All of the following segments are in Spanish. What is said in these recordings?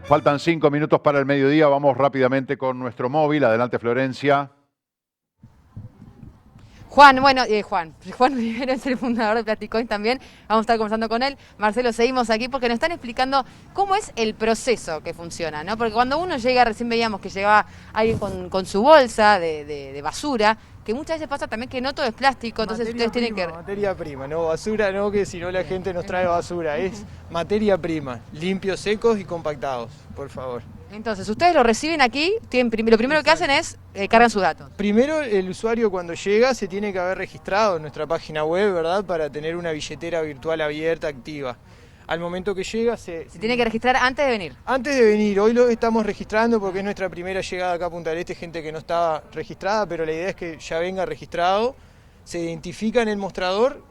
Faltan 5 minutos para el mediodía. Vamos rápidamente con nuestro móvil. Adelante, Florencia. Juan Rivero es el fundador de Plasticoin también, vamos a estar conversando con él. Marcelo, seguimos aquí porque nos están explicando cómo es el proceso que funciona, ¿no? Porque cuando uno llega, recién veíamos que llegaba alguien con su bolsa de basura, que muchas veces pasa también que no todo es plástico, entonces ustedes tienen que... Materia prima, no basura, no, que si no la gente nos trae basura, es materia prima, limpios, secos y compactados, por favor. Entonces, ustedes lo reciben aquí, lo primero que hacen es cargan sus datos. Primero, el usuario cuando llega se tiene que haber registrado en nuestra página web, ¿verdad? Para tener una billetera virtual abierta, activa. Al momento que llega se tiene que registrar antes de venir. Antes de venir, hoy lo estamos registrando porque es nuestra primera llegada acá a Punta del Este, gente que no estaba registrada, pero la idea es que ya venga registrado. Se identifica en el mostrador,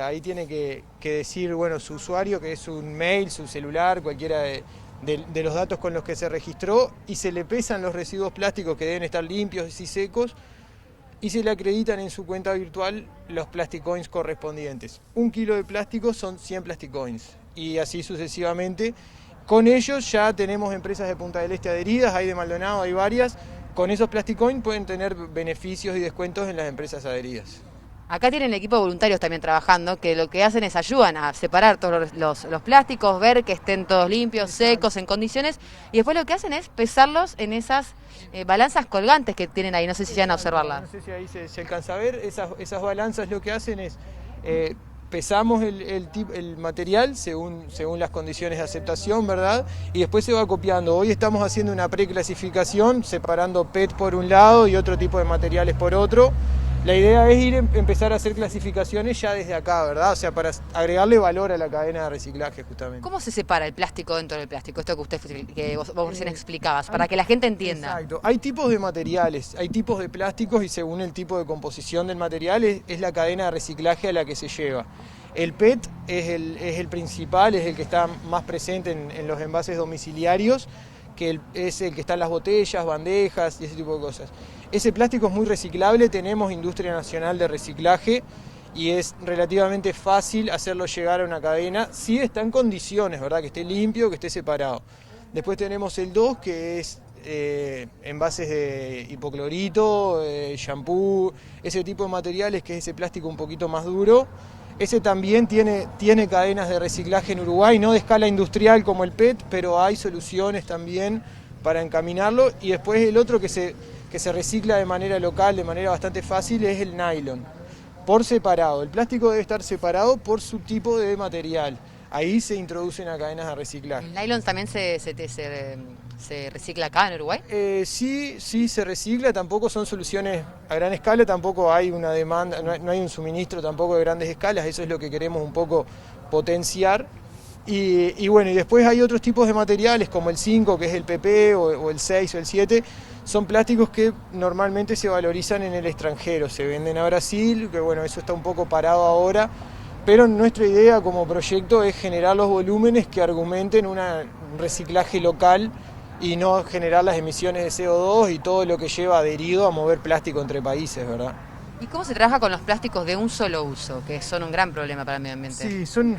ahí tiene que decir, bueno, su usuario, que es un mail, su celular, cualquiera de los datos con los que se registró, y se le pesan los residuos plásticos que deben estar limpios y secos, y se le acreditan en su cuenta virtual los Plasticoins correspondientes. 1 kilo de plástico son 100 Plasticoins, y así sucesivamente. Con ellos ya tenemos empresas de Punta del Este adheridas, hay de Maldonado, hay varias. Con esos Plasticoins pueden tener beneficios y descuentos en las empresas adheridas. Acá tienen el equipo de voluntarios también trabajando, que lo que hacen es ayudan a separar todos los plásticos, ver que estén todos limpios, secos, en condiciones, y después lo que hacen es pesarlos en esas balanzas colgantes que tienen ahí, no sé si llegan a observarlas. No sé si ahí se alcanza a ver, esas balanzas lo que hacen es, pesamos el material según las condiciones de aceptación, ¿verdad? Y después se va copiando. Hoy estamos haciendo una preclasificación, separando PET por un lado y otro tipo de materiales por otro. La idea es empezar a hacer clasificaciones ya desde acá, ¿verdad? O sea, para agregarle valor a la cadena de reciclaje, justamente. ¿Cómo se separa el plástico dentro del plástico? Esto que vos recién explicabas, para que la gente entienda. Exacto. Hay tipos de materiales, hay tipos de plásticos y según el tipo de composición del material es la cadena de reciclaje a la que se lleva. El PET es el principal, es el que está más presente en los envases domiciliarios, que es el que está en las botellas, bandejas y ese tipo de cosas. Ese plástico es muy reciclable, tenemos industria nacional de reciclaje y es relativamente fácil hacerlo llegar a una cadena si está en condiciones, ¿verdad? Que esté limpio, que esté separado. Después tenemos el 2, que es envases de hipoclorito, shampoo, ese tipo de materiales, que es ese plástico un poquito más duro. Ese también tiene cadenas de reciclaje en Uruguay, no de escala industrial como el PET, pero hay soluciones también para encaminarlo. Y después el otro que se recicla de manera local, de manera bastante fácil, es el nylon, por separado. El plástico debe estar separado por su tipo de material. Ahí se introducen a cadenas de reciclaje. ¿El nylon también se recicla acá en Uruguay? Sí se recicla, tampoco son soluciones a gran escala, tampoco hay una demanda, no hay un suministro tampoco de grandes escalas, eso es lo que queremos un poco potenciar. Y bueno, y después hay otros tipos de materiales como el 5, que es el PP, o el 6 o el 7, son plásticos que normalmente se valorizan en el extranjero, se venden a Brasil, que bueno, eso está un poco parado ahora. Pero nuestra idea como proyecto es generar los volúmenes que argumenten un reciclaje local y no generar las emisiones de CO2 y todo lo que lleva adherido a mover plástico entre países, ¿verdad? ¿Y cómo se trabaja con los plásticos de un solo uso, que son un gran problema para el medio ambiente? Sí, son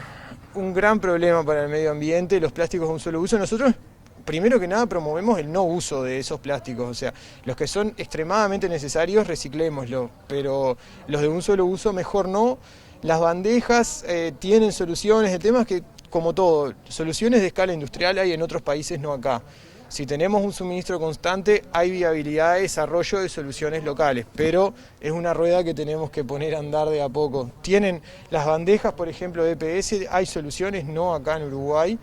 un gran problema para el medio ambiente, los plásticos de un solo uso. Nosotros, primero que nada, promovemos el no uso de esos plásticos, o sea, los que son extremadamente necesarios, reciclémoslo, pero los de un solo uso mejor no. Las bandejas tienen soluciones, el tema es que, como todo, soluciones de escala industrial hay en otros países, no acá. Si tenemos un suministro constante, hay viabilidad de desarrollo de soluciones locales, pero es una rueda que tenemos que poner a andar de a poco. Tienen las bandejas, por ejemplo, de EPS, hay soluciones, no acá en Uruguay.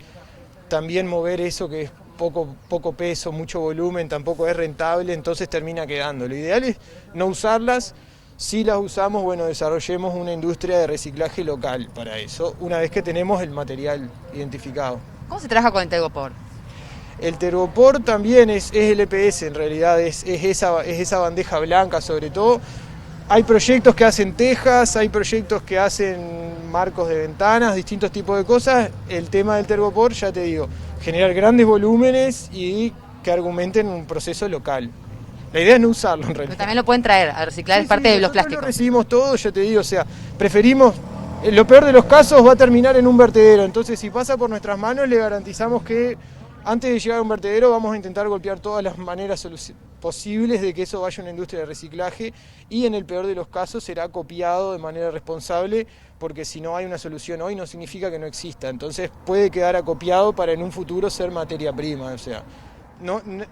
También mover eso que es poco peso, mucho volumen, tampoco es rentable, entonces termina quedando. Lo ideal es no usarlas. Si las usamos, bueno, desarrollemos una industria de reciclaje local para eso, una vez que tenemos el material identificado. ¿Cómo se trabaja con el Tergopor? El Tergopor también es el EPS, en realidad es esa bandeja blanca sobre todo. Hay proyectos que hacen tejas, hay proyectos que hacen marcos de ventanas, distintos tipos de cosas. El tema del Tergopor, ya te digo, generar grandes volúmenes y que argumenten un proceso local. La idea es no usarlo en realidad. Pero también lo pueden traer a reciclar, es parte de los plásticos. Lo recibimos todo, ya te digo, o sea, preferimos, en lo peor de los casos va a terminar en un vertedero, entonces si pasa por nuestras manos le garantizamos que Antes de llegar a un vertedero vamos a intentar golpear todas las maneras posibles de que eso vaya a una industria de reciclaje y en el peor de los casos será copiado de manera responsable, porque si no hay una solución hoy no significa que no exista. Entonces puede quedar acopiado para en un futuro ser materia prima. O sea,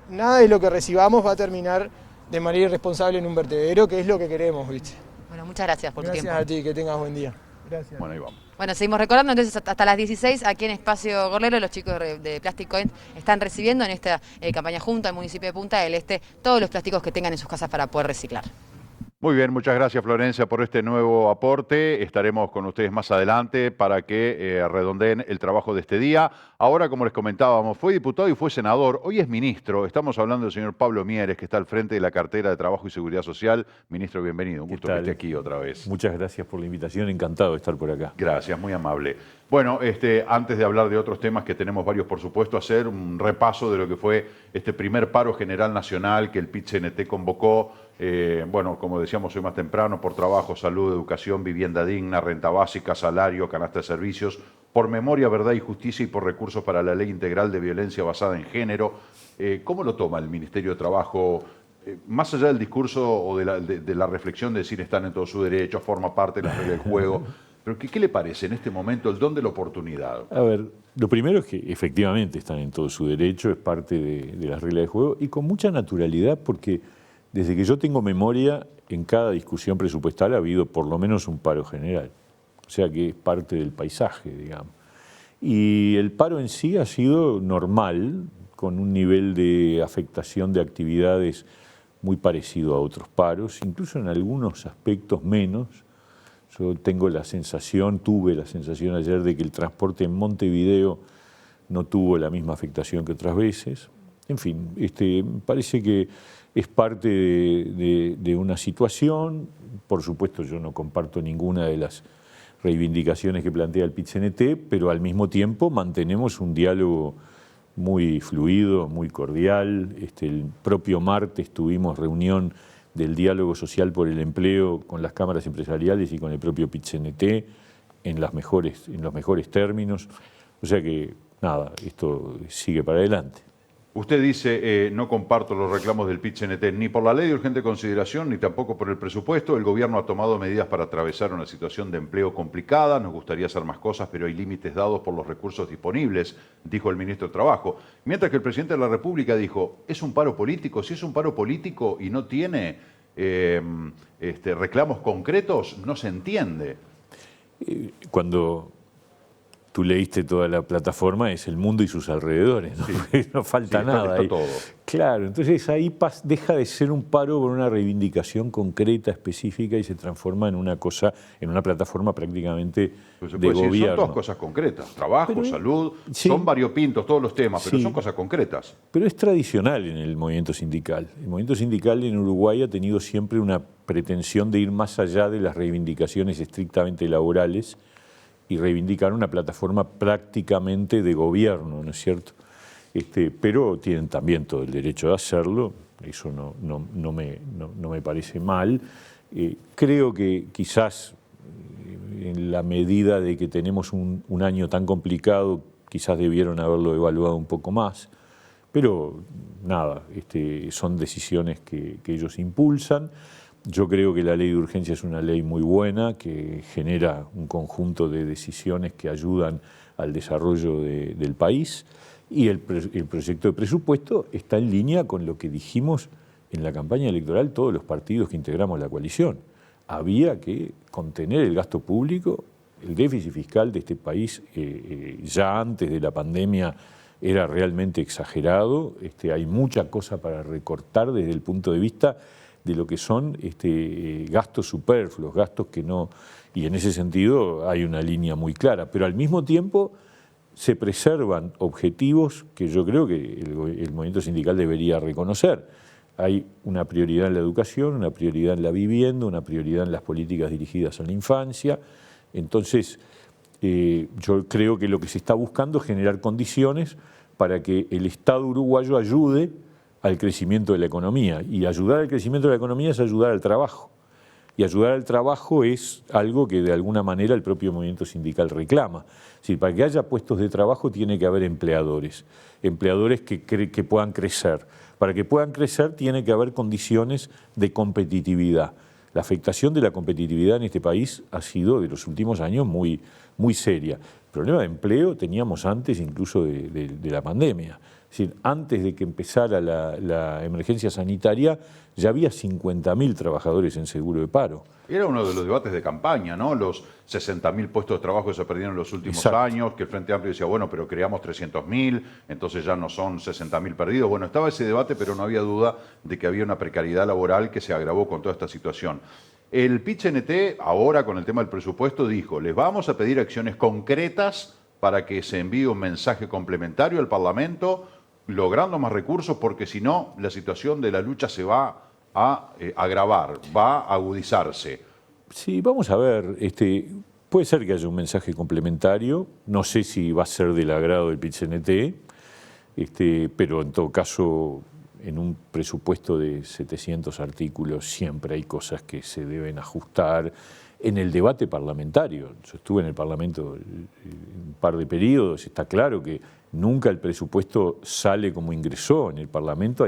nada de lo que recibamos va a terminar de manera irresponsable en un vertedero, que es lo que queremos, ¿viste? Bueno, muchas gracias por tu tiempo. Gracias a ti, que tengas buen día. Gracias. Bueno, ahí vamos. Bueno, seguimos recordando, entonces hasta las 16 aquí en Espacio Gorlero los chicos de Plastic Coin están recibiendo en esta campaña junta al municipio de Punta del Este todos los plásticos que tengan en sus casas para poder reciclar. Muy bien, muchas gracias Florencia por este nuevo aporte. Estaremos con ustedes más adelante para que redondeen el trabajo de este día. Ahora, como les comentábamos, fue diputado y fue senador. Hoy es ministro. Estamos hablando del señor Pablo Mieres, que está al frente de la cartera de Trabajo y Seguridad Social. Ministro, bienvenido. Un gusto que esté aquí otra vez. Muchas gracias por la invitación. Encantado de estar por acá. Gracias, muy amable. Bueno, antes de hablar de otros temas, que tenemos varios por supuesto, hacer un repaso de lo que fue este primer paro general nacional que el PIT-CNT convocó. Bueno, como decíamos hoy más temprano, por trabajo, salud, educación, vivienda digna, renta básica, salario, canasta de servicios, por memoria, verdad y justicia y por recursos para la ley integral de violencia basada en género. ¿Cómo lo toma el Ministerio de Trabajo? Más allá del discurso o de la reflexión de decir están en todo su derecho, forma parte de las reglas del juego, pero ¿qué le parece en este momento el don de la oportunidad? A ver, lo primero es que efectivamente están en todo su derecho, es parte de las reglas del juego y con mucha naturalidad, porque desde que yo tengo memoria, en cada discusión presupuestal ha habido por lo menos un paro general. O sea que es parte del paisaje, digamos. Y el paro en sí ha sido normal, con un nivel de afectación de actividades muy parecido a otros paros, incluso en algunos aspectos menos. Yo tuve la sensación ayer de que el transporte en Montevideo no tuvo la misma afectación que otras veces. En fin, parece que es parte de una situación. Por supuesto, yo no comparto ninguna de las reivindicaciones que plantea el PIT-CNT, pero al mismo tiempo mantenemos un diálogo muy fluido, muy cordial. El propio martes tuvimos reunión del diálogo social por el empleo con las cámaras empresariales y con el propio PIT-CNT en los mejores términos. O sea que, nada, esto sigue para adelante. Usted dice, no comparto los reclamos del PIT-CNT ni por la ley de urgente consideración ni tampoco por el presupuesto. El gobierno ha tomado medidas para atravesar una situación de empleo complicada. Nos gustaría hacer más cosas, pero hay límites dados por los recursos disponibles, dijo el ministro de Trabajo. Mientras que el presidente de la República dijo, es un paro político. Si es un paro político y no tiene reclamos concretos, no se entiende. Cuando tú leíste toda la plataforma, es el mundo y sus alrededores, ¿no? Sí. No falta nada ahí. Todo. Claro, entonces ahí deja de ser un paro por una reivindicación concreta, específica, y se transforma en una cosa, en una plataforma prácticamente pues de gobierno. Son todas cosas concretas, trabajo, salud, sí, son variopintos todos los temas, pero sí, son cosas concretas. Pero es tradicional en el movimiento sindical. El movimiento sindical en Uruguay ha tenido siempre una pretensión de ir más allá de las reivindicaciones estrictamente laborales y reivindicar una plataforma prácticamente de gobierno, ¿no es cierto? Pero tienen también todo el derecho de hacerlo, eso no me parece mal. Creo que quizás en la medida de que tenemos un año tan complicado, quizás debieron haberlo evaluado un poco más, pero nada, son decisiones que ellos impulsan. Yo creo que la ley de urgencia es una ley muy buena, que genera un conjunto de decisiones que ayudan al desarrollo del país, y el proyecto de presupuesto está en línea con lo que dijimos en la campaña electoral todos los partidos que integramos la coalición. Había que contener el gasto público, el déficit fiscal de este país ya antes de la pandemia era realmente exagerado, hay mucha cosa para recortar desde el punto de vista de lo que son gastos superfluos, gastos que no... Y en ese sentido hay una línea muy clara, pero al mismo tiempo se preservan objetivos que yo creo que el movimiento sindical debería reconocer. Hay una prioridad en la educación, una prioridad en la vivienda, una prioridad en las políticas dirigidas a la infancia. Entonces, yo creo que lo que se está buscando es generar condiciones para que el Estado uruguayo ayude al crecimiento de la economía. Y ayudar al crecimiento de la economía es ayudar al trabajo. y ayudar al trabajo es algo que de alguna manera el propio movimiento sindical reclama. Es decir, para que haya puestos de trabajo tiene que haber empleadores que puedan crecer. Para que puedan crecer tiene que haber condiciones de competitividad. La afectación de la competitividad en este país ha sido de los últimos años muy, muy seria. El problema de empleo teníamos antes incluso de la pandemia. Es decir, antes de que empezara la emergencia sanitaria ya había 50.000 trabajadores en seguro de paro. Era uno de los debates de campaña, ¿no? Los 60.000 puestos de trabajo que se perdieron en los últimos Exacto. años, que el Frente Amplio decía, bueno, pero creamos 300.000, entonces ya no son 60.000 perdidos. Bueno, estaba ese debate, pero no había duda de que había una precariedad laboral que se agravó con toda esta situación. El PIT-CNT, ahora con el tema del presupuesto, dijo, les vamos a pedir acciones concretas para que se envíe un mensaje complementario al Parlamento, logrando más recursos, porque si no, la situación de la lucha se va a agravar, va a agudizarse. Sí, vamos a ver, puede ser que haya un mensaje complementario, no sé si va a ser del agrado del PIT-CNT, pero en todo caso, en un presupuesto de 700 artículos siempre hay cosas que se deben ajustar. En el debate parlamentario, yo estuve en el Parlamento un par de periodos, está claro que nunca el presupuesto sale como ingresó en el Parlamento,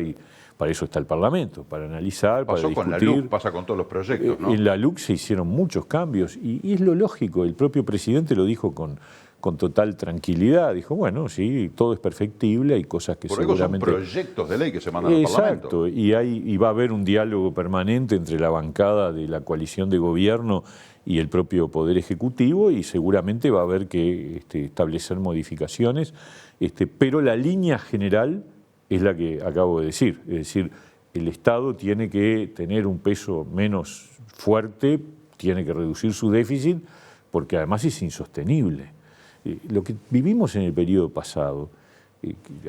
para eso está el Parlamento, para analizar, para discutir. Pasó con la LUC, pasa con todos los proyectos, ¿no? En la LUC se hicieron muchos cambios y es lo lógico, el propio presidente lo dijo con total tranquilidad, dijo, bueno, sí, todo es perfectible, hay cosas que seguramente... Son proyectos de ley que se mandan al Parlamento. Exacto, y va a haber un diálogo permanente entre la bancada de la coalición de gobierno y el propio Poder Ejecutivo y seguramente va a haber que establecer modificaciones, pero la línea general es la que acabo de decir, es decir, el Estado tiene que tener un peso menos fuerte, tiene que reducir su déficit, porque además es insostenible. Lo que vivimos en el periodo pasado,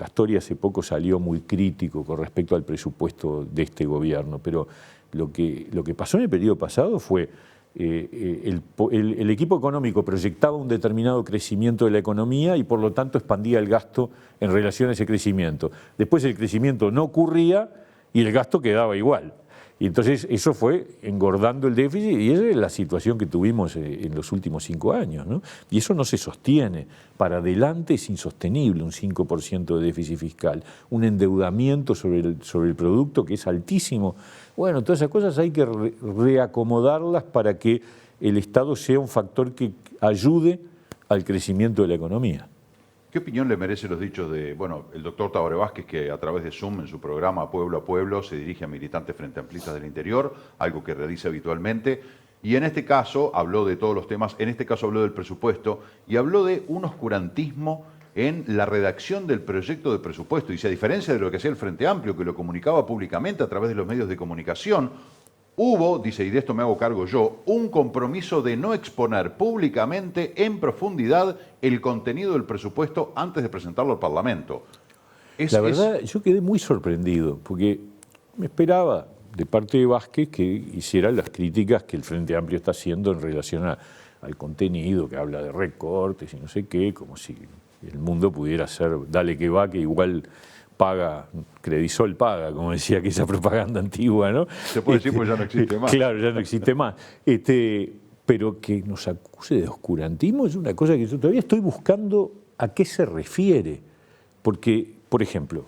Astori hace poco salió muy crítico con respecto al presupuesto de este gobierno, pero lo que pasó en el periodo pasado fue el equipo económico proyectaba un determinado crecimiento de la economía y por lo tanto expandía el gasto en relación a ese crecimiento. Después el crecimiento no ocurría y el gasto quedaba igual. Y entonces eso fue engordando el déficit y esa es la situación que tuvimos en los últimos 5 años, ¿no? Y eso no se sostiene. Para adelante es insostenible un 5% de déficit fiscal, un endeudamiento sobre el producto que es altísimo. Bueno, todas esas cosas hay que reacomodarlas para que el Estado sea un factor que ayude al crecimiento de la economía. ¿Qué opinión le merecen los dichos de, el doctor Tabaré Vázquez, que a través de Zoom en su programa Pueblo a Pueblo se dirige a militantes frente amplistas del interior, algo que realiza habitualmente, y en este caso habló de todos los temas, en este caso habló del presupuesto y habló de un oscurantismo en la redacción del proyecto de presupuesto? Y si a diferencia de lo que hacía el Frente Amplio, que lo comunicaba públicamente a través de los medios de comunicación, hubo, dice, y de esto me hago cargo yo, un compromiso de no exponer públicamente en profundidad el contenido del presupuesto antes de presentarlo al Parlamento. La verdad, yo quedé muy sorprendido, porque me esperaba de parte de Vázquez que hiciera las críticas que el Frente Amplio está haciendo en relación al contenido, que habla de recortes y no sé qué, como si el mundo pudiera ser, dale que va, que igual paga, Credisol paga, como decía aquella propaganda antigua, ¿no? Se puede decir porque ya no existe más. Claro, ya no existe más. Pero que nos acuse de oscurantismo es una cosa que yo todavía estoy buscando a qué se refiere. Porque, por ejemplo,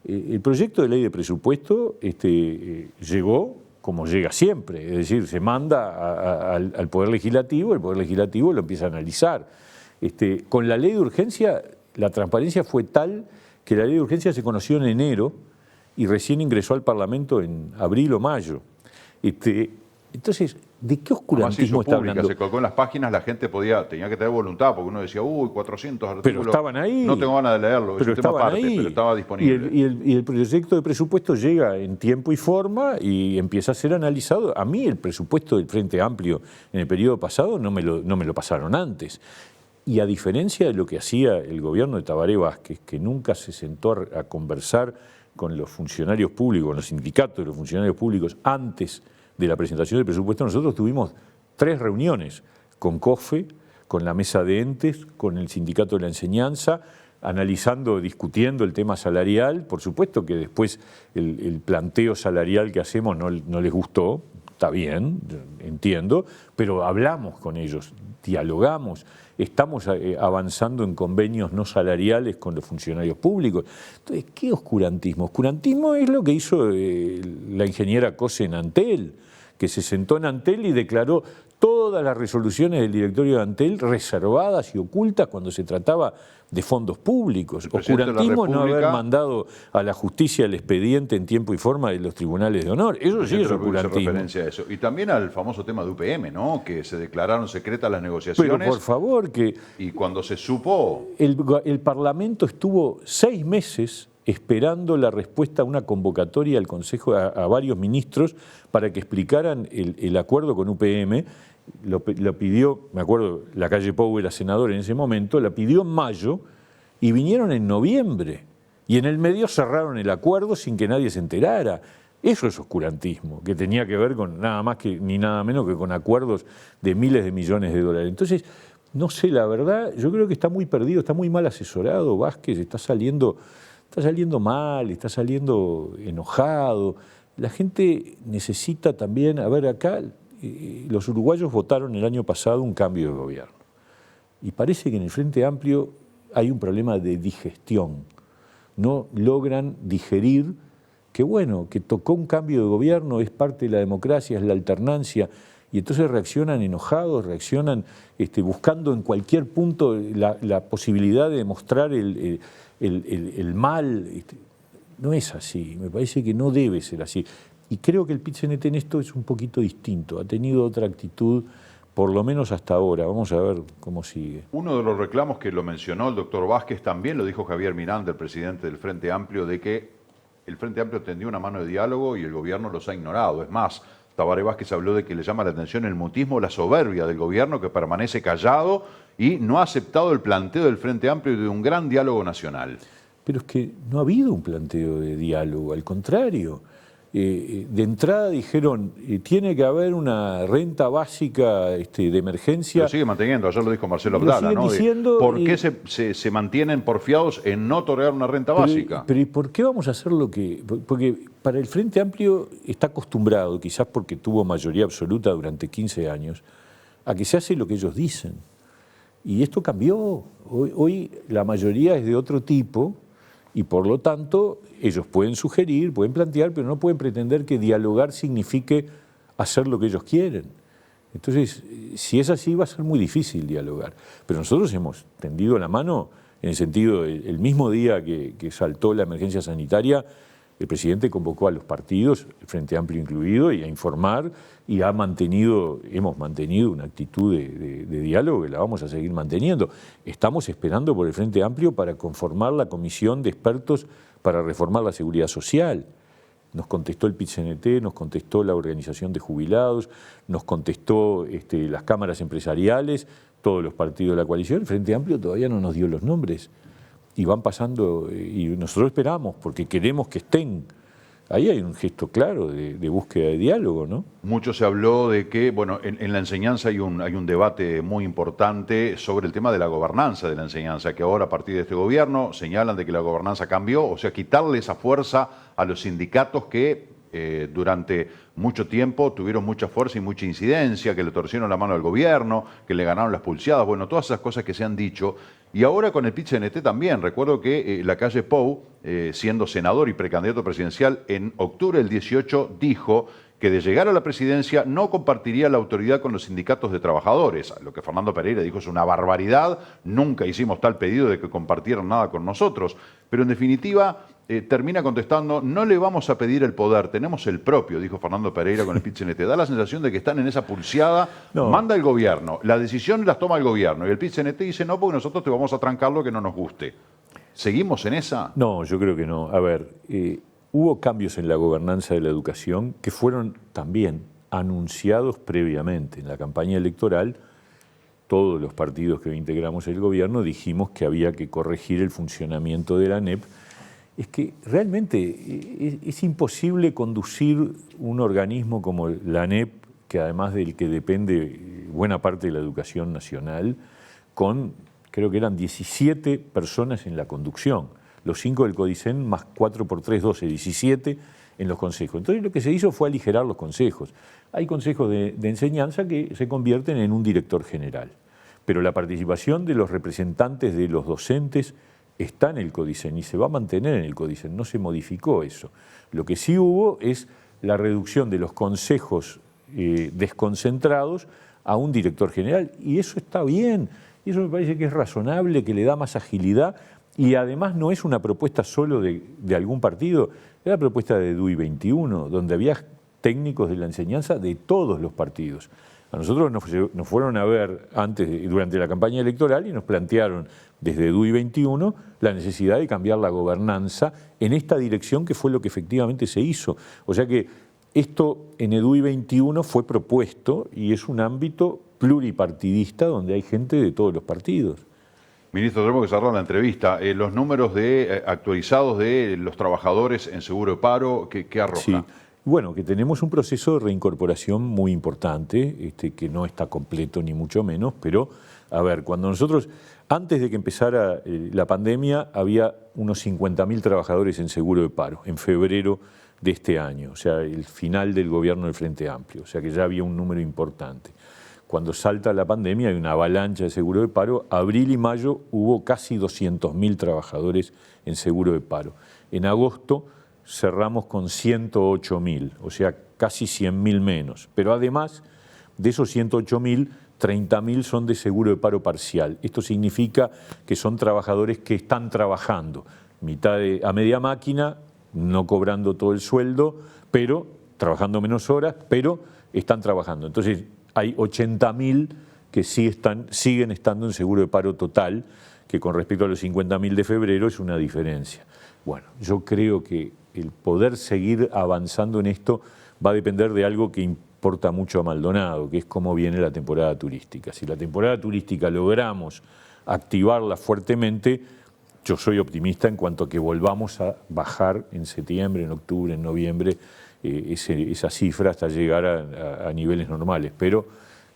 el proyecto de ley de presupuesto llegó como llega siempre, es decir, se manda al Poder Legislativo, el Poder Legislativo lo empieza a analizar. Con la ley de urgencia, la transparencia fue tal que la ley de urgencia se conoció en enero y recién ingresó al Parlamento en abril o mayo. Entonces, ¿de qué oscurantismo está hablando? Se colgó en las páginas, la gente tenía que tener voluntad, porque uno decía, 400 artículos. Pero estaban ahí. No tengo ganas de leerlo, pero es un tema estaban aparte, ahí. pero estaba disponible. Y el proyecto de presupuesto llega en tiempo y forma y empieza a ser analizado. A mí el presupuesto del Frente Amplio en el periodo pasado no me lo pasaron antes. Y a diferencia de lo que hacía el gobierno de Tabaré Vázquez, que nunca se sentó a conversar con los funcionarios públicos, con los sindicatos de los funcionarios públicos antes de la presentación del presupuesto, nosotros tuvimos 3 reuniones con COFE, con la mesa de entes, con el sindicato de la enseñanza, analizando, discutiendo el tema salarial. Por supuesto que después el planteo salarial que hacemos no les gustó, está bien, entiendo, pero hablamos con ellos, dialogamos, estamos avanzando en convenios no salariales con los funcionarios públicos. Entonces, ¿qué oscurantismo? Oscurantismo es lo que hizo la ingeniera Cose en Antel, que se sentó en Antel y declaró todas las resoluciones del directorio de Antel reservadas y ocultas cuando se trataba de fondos públicos. Oscurantismo no haber mandado a la justicia el expediente en tiempo y forma de los tribunales de honor. Eso sí es oscurantismo. Referencia a eso. Y también al famoso tema de UPM, ¿no? Que se declararon secretas las negociaciones. Pero por favor, que... Y cuando se supo... El Parlamento estuvo 6 meses esperando la respuesta a una convocatoria al Consejo, a varios ministros, para que explicaran el acuerdo con UPM. Lo pidió, me acuerdo, la calle Pou era senador en ese momento, la pidió en mayo y vinieron en noviembre. Y en el medio cerraron el acuerdo sin que nadie se enterara. Eso es oscurantismo, que tenía que ver con nada más ni nada menos que con acuerdos de miles de millones de dólares. Entonces, no sé, la verdad, yo creo que está muy perdido, está muy mal asesorado Vázquez, está saliendo mal, está saliendo enojado. La gente necesita también, a ver, acá los uruguayos votaron el año pasado un cambio de gobierno. Y parece que en el Frente Amplio hay un problema de digestión. No logran digerir que, bueno, que tocó un cambio de gobierno, es parte de la democracia, es la alternancia, y entonces reaccionan enojados, reaccionan buscando en cualquier punto la posibilidad de demostrar el mal. No es así, me parece que no debe ser así. Y creo que el PIT-CNT en esto es un poquito distinto, ha tenido otra actitud, por lo menos hasta ahora. Vamos a ver cómo sigue. Uno de los reclamos que lo mencionó el doctor Vázquez, también lo dijo Javier Miranda, el presidente del Frente Amplio, de que el Frente Amplio tendió una mano de diálogo y el gobierno los ha ignorado. Es más, Tabaré Vázquez habló de que le llama la atención el mutismo, la soberbia del gobierno, que permanece callado y no ha aceptado el planteo del Frente Amplio de un gran diálogo nacional. Pero es que no ha habido un planteo de diálogo, al contrario. De entrada dijeron, tiene que haber una renta básica de emergencia. Lo sigue manteniendo, ayer lo dijo Marcelo Abdala, ¿no? Diciendo, ¿por qué se mantienen porfiados en no otorgar una renta básica? Pero ¿y por qué vamos a hacer lo que...? Porque para el Frente Amplio está acostumbrado, quizás porque tuvo mayoría absoluta durante 15 años, a que se hace lo que ellos dicen. Y esto cambió. Hoy la mayoría es de otro tipo y por lo tanto ellos pueden sugerir, pueden plantear, pero no pueden pretender que dialogar signifique hacer lo que ellos quieren. Entonces, si es así, va a ser muy difícil dialogar. Pero nosotros hemos tendido la mano en el sentido, el mismo día que saltó la emergencia sanitaria, el presidente convocó a los partidos, el Frente Amplio incluido, y a informar, y hemos mantenido una actitud de diálogo que la vamos a seguir manteniendo. Estamos esperando por el Frente Amplio para conformar la comisión de expertos para reformar la seguridad social. Nos contestó el PIT-CNT, nos contestó la organización de jubilados, nos contestó las cámaras empresariales, todos los partidos de la coalición. El Frente Amplio todavía no nos dio los nombres. Y van pasando, y nosotros esperamos, porque queremos que estén. Ahí hay un gesto claro de búsqueda de diálogo, ¿no? Mucho se habló de que, bueno, en la enseñanza hay un debate muy importante sobre el tema de la gobernanza de la enseñanza, que ahora a partir de este gobierno señalan de que la gobernanza cambió, o sea, quitarle esa fuerza a los sindicatos que durante mucho tiempo tuvieron mucha fuerza y mucha incidencia, que le torcieron la mano al gobierno, que le ganaron las pulseadas, bueno, todas esas cosas que se han dicho. Y ahora con el PIT-CNT también. Recuerdo que la calle Pou, siendo senador y precandidato presidencial, en octubre del 18 dijo que de llegar a la presidencia no compartiría la autoridad con los sindicatos de trabajadores. Lo que Fernando Pereira dijo es una barbaridad, nunca hicimos tal pedido de que compartieran nada con nosotros. Pero en definitiva termina contestando, no le vamos a pedir el poder, tenemos el propio, dijo Fernando Pereira con el PIT-CNT. Da la sensación de que están en esa pulseada, no. Manda el gobierno, la decisión las toma el gobierno y el PIT-CNT dice no, porque nosotros te vamos a trancar lo que no nos guste. ¿Seguimos en esa? No, yo creo que no. A ver, hubo cambios en la gobernanza de la educación que fueron también anunciados previamente. En la campaña electoral, todos los partidos que integramos el gobierno dijimos que había que corregir el funcionamiento de la ANEP. Es que realmente es imposible conducir un organismo como la ANEP, que además del que depende buena parte de la educación nacional, con, creo que eran 17 personas en la conducción. los 5 del Codicen más 4 por 3, 12, 17 en los consejos. Entonces lo que se hizo fue aligerar los consejos. Hay consejos de enseñanza que se convierten en un director general, pero la participación de los representantes de los docentes está en el Codicen y se va a mantener en el Codicen, no se modificó eso. Lo que sí hubo es la reducción de los consejos desconcentrados a un director general, y eso está bien, y eso me parece que es razonable, que le da más agilidad, y además no es una propuesta solo de algún partido, es la propuesta de DUI 21, donde había técnicos de la enseñanza de todos los partidos. A nosotros nos fueron a ver durante la campaña electoral y nos plantearon desde DUI 21 la necesidad de cambiar la gobernanza en esta dirección, que fue lo que efectivamente se hizo. O sea que esto en EDUI 21 fue propuesto y es un ámbito pluripartidista donde hay gente de todos los partidos. Ministro, tenemos que cerrar la entrevista. Los números actualizados de los trabajadores en seguro de paro, ¿qué arroja? Sí. Bueno, que tenemos un proceso de reincorporación muy importante, que no está completo ni mucho menos, pero a ver, cuando nosotros, antes de que empezara la pandemia, había unos 50.000 trabajadores en seguro de paro, en febrero de este año, o sea, el final del gobierno del Frente Amplio, o sea que ya había un número importante. Cuando salta la pandemia hay una avalancha de seguro de paro, abril y mayo hubo casi 200.000 trabajadores en seguro de paro. En agosto cerramos con 108.000, o sea, casi 100.000 menos. Pero además de esos 108.000, 30.000 son de seguro de paro parcial. Esto significa que son trabajadores que están trabajando, a media máquina, no cobrando todo el sueldo, pero trabajando menos horas, pero están trabajando. Entonces hay 80.000 que siguen estando en seguro de paro total, que con respecto a los 50.000 de febrero es una diferencia. Bueno, yo creo que el poder seguir avanzando en esto va a depender de algo que importa mucho a Maldonado, que es cómo viene la temporada turística. Si la temporada turística logramos activarla fuertemente, yo soy optimista en cuanto a que volvamos a bajar en septiembre, en octubre, en noviembre, esa cifra hasta llegar a niveles normales. Pero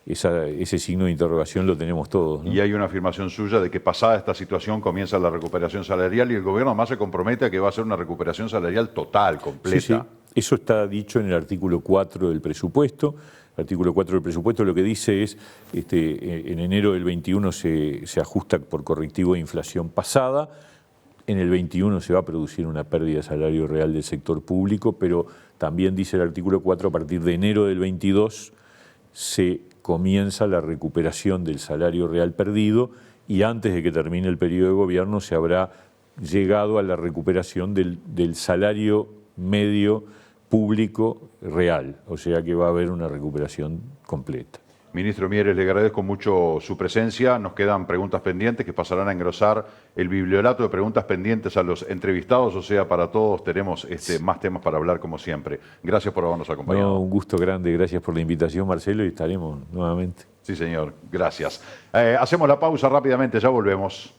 ese signo de interrogación lo tenemos todos, ¿no? Y hay una afirmación suya de que pasada esta situación comienza la recuperación salarial y el gobierno además se compromete a que va a ser una recuperación salarial total, completa. Sí, sí. Eso está dicho en el artículo 4 del presupuesto. El artículo 4 del presupuesto lo que dice es en enero del 21 se ajusta por correctivo de inflación pasada. En el 21 se va a producir una pérdida de salario real del sector público, pero también dice el artículo 4, a partir de enero del 22 se comienza la recuperación del salario real perdido y antes de que termine el periodo de gobierno se habrá llegado a la recuperación del salario medio público real, o sea que va a haber una recuperación completa. Ministro Mieres, le agradezco mucho su presencia. Nos quedan preguntas pendientes que pasarán a engrosar el bibliorato de preguntas pendientes a los entrevistados, o sea, para todos tenemos más temas para hablar como siempre. Gracias por habernos acompañado. No, un gusto grande, gracias por la invitación, Marcelo, y estaremos nuevamente. Sí, señor, gracias. Hacemos la pausa rápidamente, ya volvemos.